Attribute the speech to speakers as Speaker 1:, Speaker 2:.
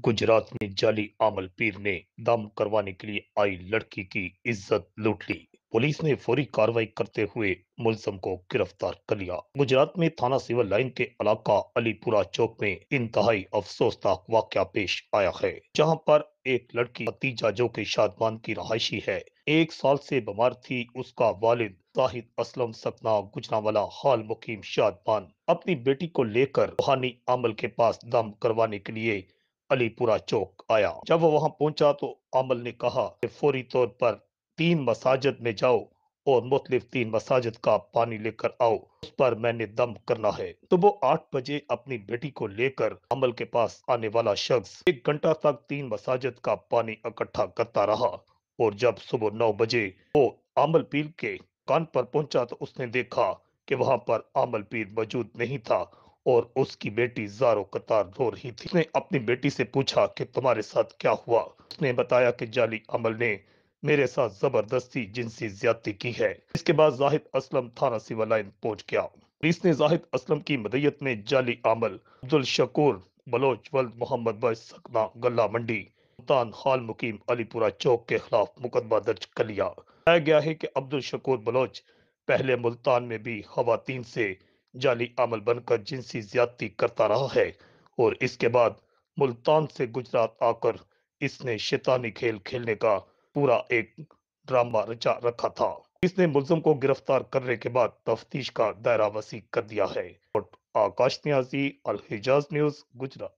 Speaker 1: गुजरात में जाली आमल पीर ने दम करवाने के लिए आई लड़की की इज्जत लूट ली। पुलिस ने फौरी कार्रवाई करते हुए मुलजिम को गिरफ्तार कर लिया। गुजरात में थाना सिविल लाइन के इलाका अलीपुरा चौक में इंतहाई अफसोसनाक वाकया पेश आया है, जहां पर एक लड़की भतीजा जो कि शादमान की रहायशी है, 1 साल से बीमार थी। उसका वालिद जाहिद असलम सकना गुजरांवाला हाल मुकीम शादमान अपनी बेटी को लेकर रूहानी आमल के पास दम करवाने के लिए अलीपुरा चौक आया। जब वो वहां पहुंचा तो अमल ने कहा कि फौरी तौर पर 3 मसाजिद में जाओ और मुख्तलिफ 3 मसाजिद का पानी लेकर आओ, उस पर मैंने दम करना है। तो वो 8 बजे अपनी बेटी को लेकर अमल के पास आने वाला शख्स 1 घंटा तक 3 मसाजिद का पानी इकट्ठा करता रहा, और जब सुबह 9 बजे वो अमल पीर के कान पर पहुंचा तो उसने देखा कि वहां पर अमल पीर मौजूद नहीं था और उसकी बेटी ज़ारो कतार रो रही थी। उसने अपनी बेटी से पूछा कि तुम्हारे साथ क्या हुआ। उसने बताया कि जाली अमल ने मेरे साथ जबरदस्ती जिनसी ज्यादती की है। इसके बाद जाहिद असलम थाना सिविल लाइन पहुंच गया। पुलिस ने जाहिद असलम की मदयत में जाली अमल अब्दुल शकूर बलोच वल्द मोहम्मद बश सकना गल्ला मंडी मुल्तान हाल मुकीम अलीपुरा चौक के खिलाफ मुकदमा दर्ज कर लिया। बताया गया है कि अब्दुल शकूर बलोच पहले मुल्तान में भी खवातीन से जाली अमल बनकर जिनसी ज्यादती करता रहा है, और इसके बाद मुल्तान से गुजरात आकर इसने शैतानी खेल खेलने का पूरा एक ड्रामा रचा रखा था। इसने मुलजिम को गिरफ्तार करने के बाद तफ्तीश का दायरा वसी कर दिया है। और आकाश न्याजी, अल हिजाज न्यूज, गुजरात।